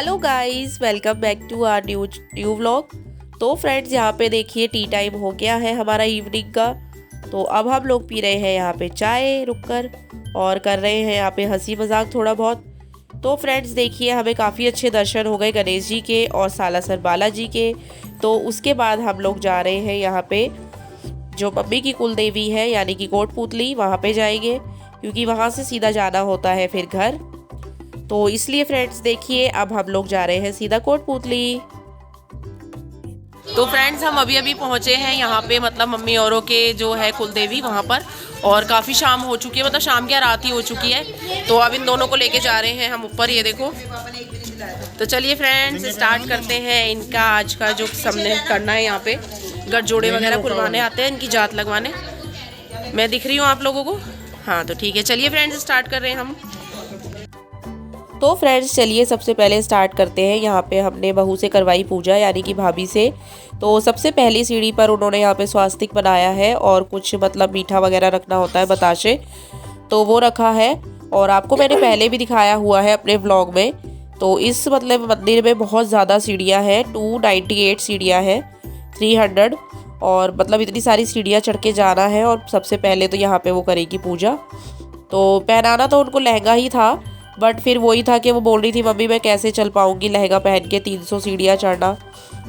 Hello guys, welcome back to our new vlog. तो friends, यहाँ पे देखिए टी टाइम हो गया है हमारा इवनिंग का। तो अब हम लोग पी रहे हैं यहाँ पे चाय रुककर और कर रहे हैं यहाँ पे हंसी मजाक थोड़ा बहुत। तो फ्रेंड्स देखिए, हमें काफ़ी अच्छे दर्शन हो गए गणेश जी के और सालासर बालाजी के। तो उसके बाद हम लोग जा रहे हैं यहाँ पे जो मम्मी की कुल देवी है यानी कि कोटपुतली, वहाँ पे जाएंगे क्योंकि वहाँ से सीधा जाना होता है फिर घर। तो इसलिए फ्रेंड्स देखिए, अब हम लोग जा रहे हैं सीधा कोटपुतली। तो फ्रेंड्स, हम अभी अभी पहुंचे हैं यहाँ पे, मतलब मम्मी औरों के जो है कुल देवी वहाँ पर। और काफ़ी शाम हो चुकी है, मतलब शाम क्या रात ही हो चुकी है। तो अब इन दोनों को लेके जा रहे हैं हम ऊपर, ये देखो। तो चलिए फ्रेंड्स, स्टार्ट करते हैं इनका आज का जो सबने करना है। यहाँ पे गठजोड़े वगैरह खुलवाने आते हैं, इनकी जात लगवाने। मैं दिख रही हूँ आप लोगों को? हाँ, तो ठीक है, चलिए फ्रेंड्स स्टार्ट कर रहे हैं हम। तो फ्रेंड्स चलिए, सबसे पहले स्टार्ट करते हैं। यहाँ पे हमने बहू से करवाई पूजा यानी कि भाभी से। तो सबसे पहली सीढ़ी पर उन्होंने यहाँ पे स्वास्तिक बनाया है और कुछ मतलब मीठा वगैरह रखना होता है, बताशे, तो वो रखा है। और आपको मैंने पहले भी दिखाया हुआ है अपने व्लॉग में। तो इस मतलब मंदिर में बहुत ज़्यादा सीढ़ियाँ हैं, 298 सीढ़ियाँ हैं, 300। और मतलब इतनी सारी सीढ़ियाँ चढ़ के जाना है। और सबसे पहले तो यहाँ पे वो करेगी पूजा। तो पहनाना तो उनको लहंगा ही था, बट फिर वही था कि वो बोल रही थी मम्मी मैं कैसे चल पाऊँगी लहंगा पहन के, 300 सीढ़ियाँ चढ़ना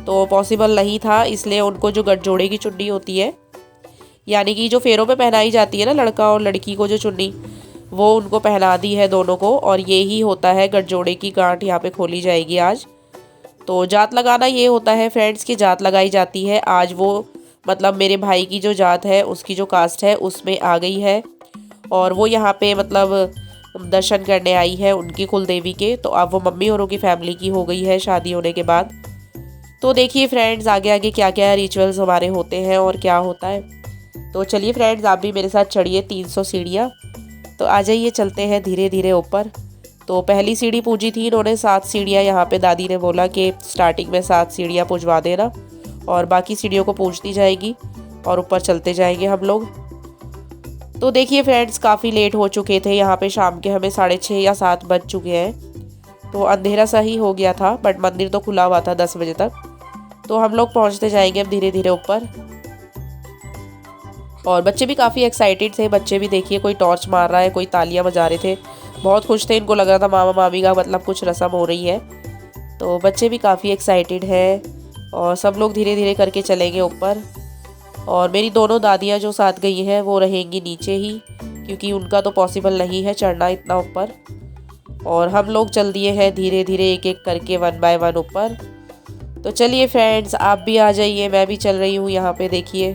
तो पॉसिबल नहीं था। इसलिए उनको जो गठजोड़े की चुन्नी होती है, यानी कि जो फेरों पे पहनाई जाती है ना, लड़का और लड़की को जो चुन्नी, वो उनको पहना दी है दोनों को। और ये ही होता है गठजोड़े की गांठ, यहाँ पे खोली जाएगी आज। तो जात लगाना ये होता है फ्रेंड्स की जात लगाई जाती है आज। वो मतलब मेरे भाई की जो जात है, उसकी जो कास्ट है उसमें आ गई है। और वो यहाँ पे मतलब दर्शन करने आई है उनकी कुल देवी के। तो अब वो मम्मी औरों की फैमिली की हो गई है शादी होने के बाद। तो देखिए फ्रेंड्स, आगे आगे क्या क्या रिचुअल्स हमारे होते हैं और क्या होता है। तो चलिए फ्रेंड्स, आप भी मेरे साथ चढ़िए 300 सीढ़ियाँ। तो आ जाइए, चलते हैं धीरे धीरे ऊपर। तो पहली सीढ़ी पूजी थी इन्होंने 7 सीढ़ियाँ। यहाँ पे दादी ने बोला कि स्टार्टिंग में 7 सीढ़ियाँ पूजवा देना और बाकी सीढ़ियों को पूजती जाएगी और ऊपर चलते जाएंगे हम लोग। तो देखिए फ्रेंड्स, काफ़ी लेट हो चुके थे यहाँ पे, शाम के हमें 6:30 या 7 बज चुके हैं। तो अंधेरा सा ही हो गया था, बट मंदिर तो खुला हुआ था 10 बजे तक। तो हम लोग पहुँचते जाएंगे अब धीरे धीरे ऊपर। और बच्चे भी काफ़ी एक्साइटेड थे। बच्चे भी देखिए, कोई टॉर्च मार रहा है, कोई तालियां बजा रहे थे, बहुत खुश थे। इनको लग रहा था मामा मामी का मतलब कुछ रस्म हो रही है। तो बच्चे भी काफ़ी एक्साइटेड हैं और सब लोग धीरे धीरे करके चलेंगे ऊपर। और मेरी दोनों दादियाँ जो साथ गई हैं वो रहेंगी नीचे ही, क्योंकि उनका तो पॉसिबल नहीं है चढ़ना इतना ऊपर। और हम लोग चल दिए हैं धीरे धीरे एक एक करके 1 बाय 1 ऊपर। तो चलिए फ्रेंड्स, आप भी आ जाइए, मैं भी चल रही हूँ यहाँ पे देखिए।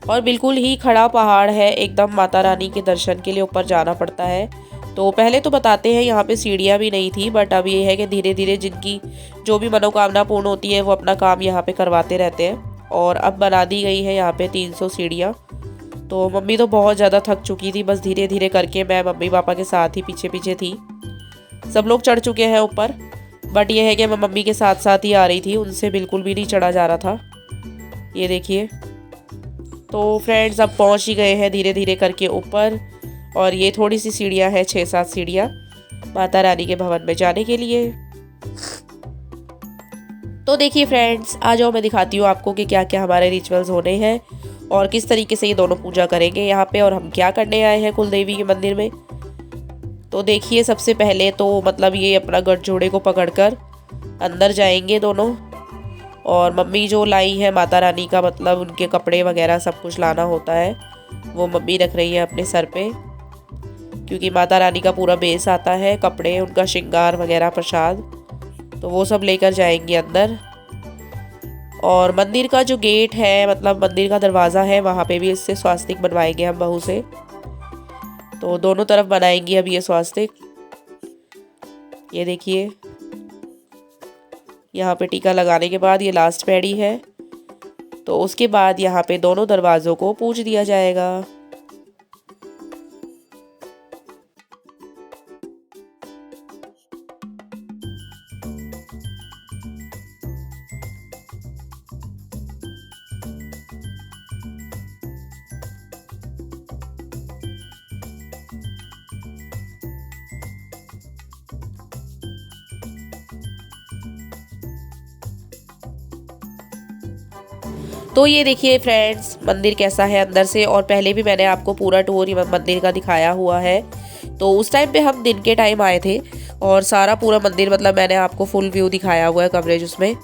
और बिल्कुल ही खड़ा पहाड़ है एकदम, माता रानी के दर्शन के लिए ऊपर जाना पड़ता है। तो पहले तो बताते हैं यहाँ पे सीढ़ियाँ भी नहीं थी, बट अब ये है कि धीरे धीरे जिनकी जो भी मनोकामना पूर्ण होती है वो अपना काम यहाँ पे करवाते रहते हैं। और अब बना दी गई है यहाँ पे 300 सीढ़ियाँ। तो मम्मी तो बहुत ज़्यादा थक चुकी थी, बस धीरे धीरे करके मैं मम्मी पापा के साथ ही पीछे पीछे थी। सब लोग चढ़ चुके हैं ऊपर, बट ये है कि मैं मम्मी के साथ साथ ही आ रही थी, उनसे बिल्कुल भी नहीं चढ़ा जा रहा था। ये देखिए। तो फ्रेंड्स, अब पहुंच ही गए हैं धीरे धीरे करके ऊपर। और ये थोड़ी सी सीढ़ियाँ हैं, 6-7 सीढ़ियाँ माता रानी के भवन में जाने के लिए। तो देखिए फ्रेंड्स, आ जाओ मैं दिखाती हूँ आपको कि क्या क्या हमारे रिचुअल्स होने हैं और किस तरीके से ये दोनों पूजा करेंगे यहाँ पे, और हम क्या करने आए हैं कुल देवी के मंदिर में। तो देखिए, सबसे पहले तो मतलब ये अपना गठजोड़े को पकड़कर अंदर जाएंगे दोनों। और मम्मी जो लाई है माता रानी का मतलब उनके कपड़े वगैरह सब कुछ लाना होता है, वो मम्मी रख रही है अपने सर पे, क्योंकि माता रानी का पूरा बेस आता है, कपड़े, उनका श्रृंगार वगैरह, प्रसाद, तो वो सब लेकर जाएंगी अंदर। और मंदिर का जो गेट है, मतलब मंदिर का दरवाज़ा है, वहाँ पे भी इससे स्वास्तिक बनवाएंगे हम बहू से। तो दोनों तरफ बनाएंगी अब ये स्वास्तिक। ये देखिए, यहाँ पे टीका लगाने के बाद ये लास्ट पैड़ी है। तो उसके बाद यहाँ पे दोनों दरवाज़ों को पूज दिया जाएगा। तो ये देखिए फ्रेंड्स मंदिर कैसा है अंदर से, और पहले भी मैंने आपको पूरा टूर मंदिर का दिखाया हुआ है। तो उस टाइम पे हम दिन के टाइम आए थे और सारा पूरा मंदिर मतलब मैंने आपको फुल व्यू दिखाया हुआ है कवरेज उसमें।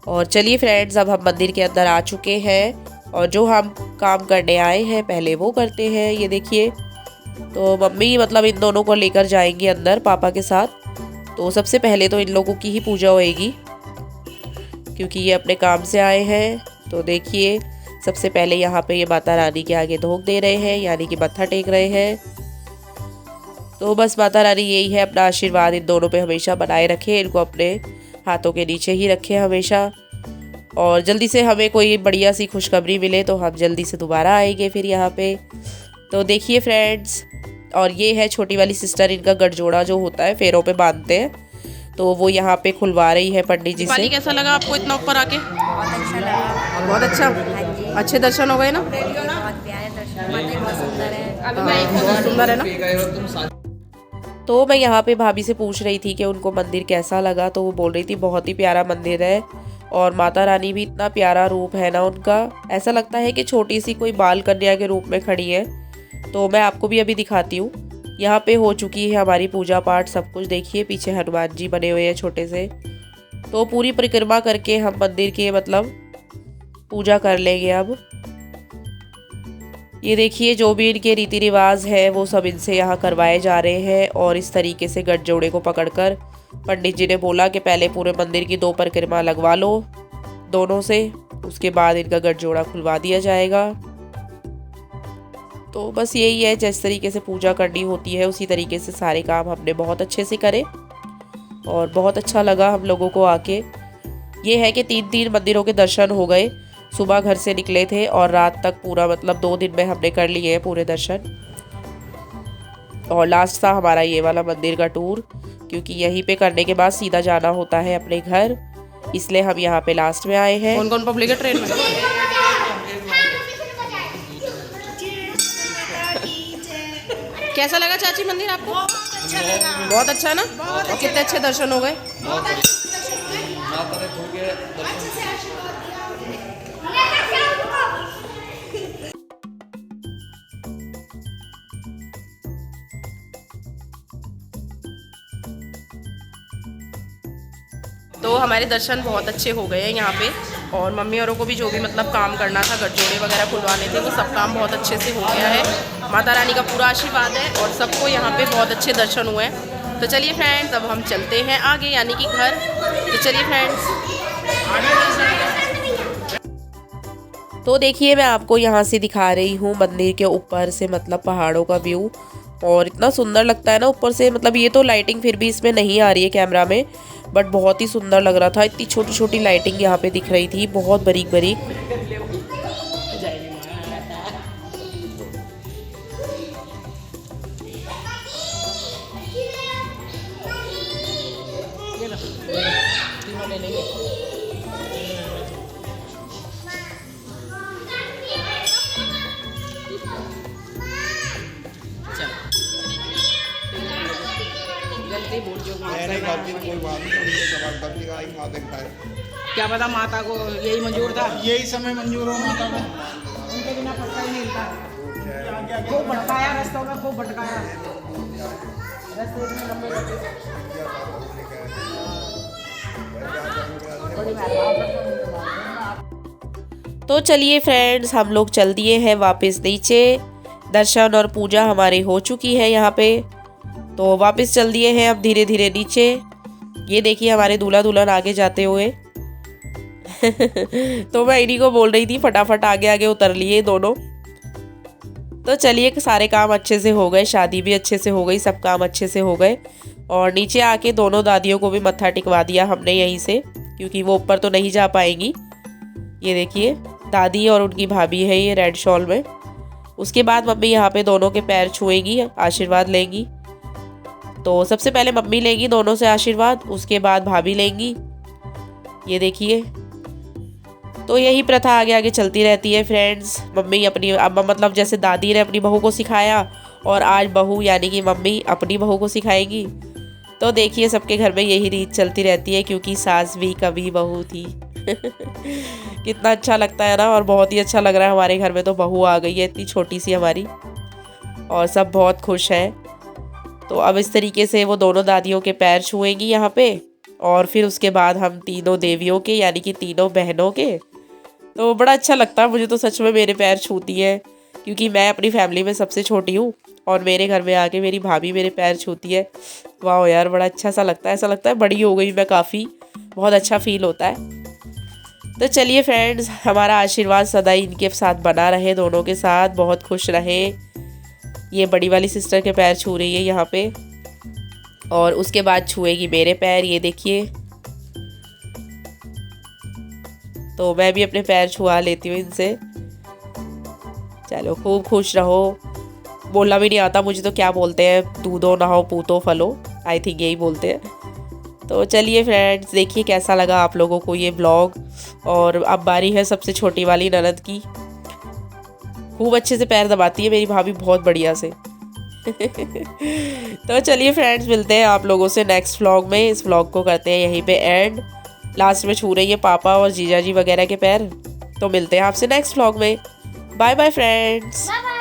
और चलिए फ्रेंड्स अब हम मंदिर के अंदर आ चुके हैं और जो हम काम करने आए हैं पहले वो करते हैं। ये देखिए तो मम्मी मतलब इन दोनों को लेकर जाएंगी अंदर पापा के साथ। तो सबसे पहले तो इन लोगों की ही पूजा होएगी क्योंकि ये अपने काम से आए हैं। तो देखिए सबसे पहले यहाँ पे ये माता रानी के आगे धोख दे रहे हैं, यानी कि मत्था टेक रहे हैं। तो बस माता रानी यही है अपना आशीर्वाद इन दोनों पे हमेशा बनाए रखे, इनको अपने हाथों के नीचे ही रखे हमेशा, और जल्दी से हमें कोई बढ़िया सी खुशखबरी मिले तो हम जल्दी से दोबारा आएंगे फिर यहाँ पे। तो देखिए फ्रेंड्स, और ये है छोटी वाली सिस्टर, इनका गठजोड़ा जो होता है पैरों पे बांधते हैं, तो वो यहाँ पे खुलवा रही है पंडित जी से। कैसा लगा आपको इतना ऊपर आके? बहुत अच्छा लगा। बहुत अच्छा। अच्छे दर्शन हो गए ना? बहुत प्यारे दर्शन, बहुत सुंदर है। बहुत सुंदर है ना? तो मैं यहाँ पे भाभी से पूछ रही थी कि उनको मंदिर कैसा लगा, तो वो बोल रही थी बहुत ही प्यारा मंदिर है और माता रानी भी इतना प्यारा रूप है ना उनका, ऐसा लगता है कि छोटी सी कोई बाल कन्या के रूप में खड़ी है। तो मैं आपको भी अभी दिखाती हूँ। यहाँ पे हो चुकी है हमारी पूजा पाठ सब कुछ। देखिए पीछे हनुमान जी बने हुए हैं छोटे से। तो पूरी परिक्रमा करके हम मंदिर के मतलब पूजा कर लेंगे अब। ये देखिए जो भी इनके रीति रिवाज है वो सब इनसे यहाँ करवाए जा रहे हैं। और इस तरीके से गठजोड़े को पकड़कर पंडित जी ने बोला कि पहले पूरे मंदिर की 2 परिक्रमा लगवा लो दोनों से, उसके बाद इनका गठजोड़ा खुलवा दिया जाएगा। तो बस यही है, जिस तरीके से पूजा करनी होती है उसी तरीके से सारे काम हमने बहुत अच्छे से करे और बहुत अच्छा लगा हम लोगों को आके। ये है कि 3 मंदिरों के दर्शन हो गए। सुबह घर से निकले थे और रात तक पूरा मतलब 2 दिन में हमने कर लिए हैं पूरे दर्शन। और लास्ट था हमारा ये वाला मंदिर का टूर, क्योंकि यहीं पे करने के बाद सीधा जाना होता है अपने घर, इसलिए हम यहाँ पे लास्ट में आए हैं। कौन पब्लिक है ट्रेन में? कैसा लगा चाची मंदिर आपको? बहुत अच्छा ना? और कितने अच्छे दर्शन हो गए। तो हमारे दर्शन बहुत अच्छे हो गए हैं यहाँ पे, और मम्मी औरों को भी जो भी मतलब काम करना था, गठजोड़े वगैरह खुलवाने थे, वो सब काम बहुत अच्छे से हो गया है। माता रानी का पूरा आशीर्वाद है और सबको यहाँ पे बहुत अच्छे दर्शन हुए हैं। तो चलिए फ्रेंड्स अब हम चलते हैं आगे, यानी कि घर। तो चलिए फ्रेंड्स, तो देखिए मैं आपको यहाँ से दिखा रही हूँ मंदिर के ऊपर से मतलब पहाड़ों का व्यू, और इतना सुंदर लगता है ना ऊपर से। मतलब ये तो लाइटिंग फिर भी इसमें नहीं आ रही है कैमरा में, बट बहुत ही सुंदर लग रहा था। इतनी छोटी छोटी लाइटिंग यहाँ पे दिख रही थी, बहुत बारीक बारीक। क्या पता माता को यही मंजूर था, यही समय मंजूर हो माता को, उनके बिना पत्ता ही नहीं हिलता। खूब भटकाया रास्तों में, खूब भटकाया तो चलिए फ्रेंड्स हम लोग चल दिए हैं वापस नीचे। दर्शन और पूजा हमारी हो चुकी है यहाँ पे, तो वापस चल दिए हैं अब धीरे धीरे नीचे। ये देखिए हमारे दूल्हा दुल्हन आगे जाते हुए। तो मैं इन्हीं को बोल रही थी फटाफट आगे आगे उतर लिए दोनों। तो चलिए सारे काम अच्छे से हो गए, शादी भी अच्छे से हो गई, सब काम अच्छे से हो गए। और नीचे आके दोनों दादियों को भी मत्था टिकवा दिया हमने यहीं से, क्योंकि वो ऊपर तो नहीं जा पाएंगी। ये देखिए दादी और उनकी भाभी है ये रेड शॉल में। उसके बाद मम्मी यहाँ पे दोनों के पैर छुएंगी, आशीर्वाद लेंगी। तो सबसे पहले मम्मी लेंगी दोनों से आशीर्वाद, उसके बाद भाभी लेंगी। ये देखिए तो यही प्रथा आगे आगे चलती रहती है फ्रेंड्स। मम्मी अपनी मतलब जैसे दादी ने अपनी बहू को सिखाया, और आज बहू यानी कि मम्मी अपनी बहू को सिखाएगी। तो देखिए सबके घर में यही रीत चलती रहती है, क्योंकि सास भी कभी बहू थी। कितना अच्छा लगता है ना, और बहुत ही अच्छा लग रहा है। हमारे घर में तो बहू आ गई है इतनी छोटी सी हमारी, और सब बहुत खुश हैं। तो अब इस तरीके से वो दोनों दादियों के पैर छुएंगी यहाँ पे, और फिर उसके बाद हम तीनों देवियों के यानी कि तीनों बहनों के। तो बड़ा अच्छा लगता है मुझे तो सच में, मेरे पैर छूती है, क्योंकि मैं अपनी फैमिली में सबसे छोटी हूँ और मेरे घर में आके मेरी भाभी मेरे पैर छूती है। वाह यार, बड़ा अच्छा सा लगता है, ऐसा लगता है बड़ी हो गई मैं काफ़ी, बहुत अच्छा फील होता है। तो चलिए फ्रेंड्स, हमारा आशीर्वाद सदा ही इनके साथ बना रहे, दोनों के साथ बहुत खुश रहे। ये बड़ी वाली सिस्टर के पैर छू रही है यहाँ पे, और उसके बाद छुएगी मेरे पैर, ये देखिए। तो मैं भी अपने पैर छुआ लेती हूँ इनसे। चलो खूब खुश रहो। बोलना भी नहीं आता मुझे तो, क्या बोलते हैं, दूधो नहाओ पूतो फलो, आई थिंक यही बोलते हैं। तो चलिए फ्रेंड्स, देखिए कैसा लगा आप लोगों को ये ब्लॉग। और अब बारी है सबसे छोटी वाली ननद की। खूब अच्छे से पैर दबाती है मेरी भाभी, बहुत बढ़िया से। तो चलिए फ्रेंड्स, मिलते हैं आप लोगों से नेक्स्ट व्लॉग में। इस व्लॉग को करते हैं यहीं पे एंड। लास्ट में छू रही है पापा और जीजा जी वगैरह के पैर। तो मिलते हैं आपसे नेक्स्ट व्लॉग में। Bye bye friends. Bye bye.